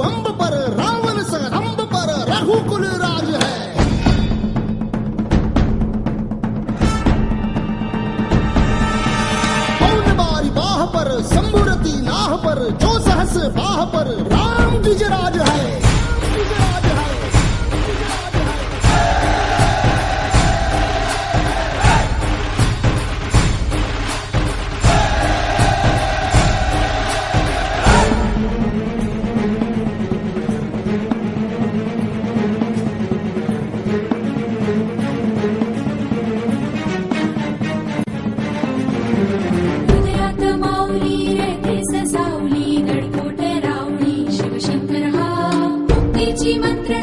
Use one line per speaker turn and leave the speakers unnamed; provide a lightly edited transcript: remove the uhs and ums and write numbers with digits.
रंभ पर, रावण स रंभ पर रघुकुल राज है। पौन बारी बाह पर, शंभुरती नाह पर, जो सहस बाह पर राम द्विजराज है।
हृदयात माऊली रेखे सावली, दडकोट रावणी शिवशंकर हा मुक्तीची मंत्र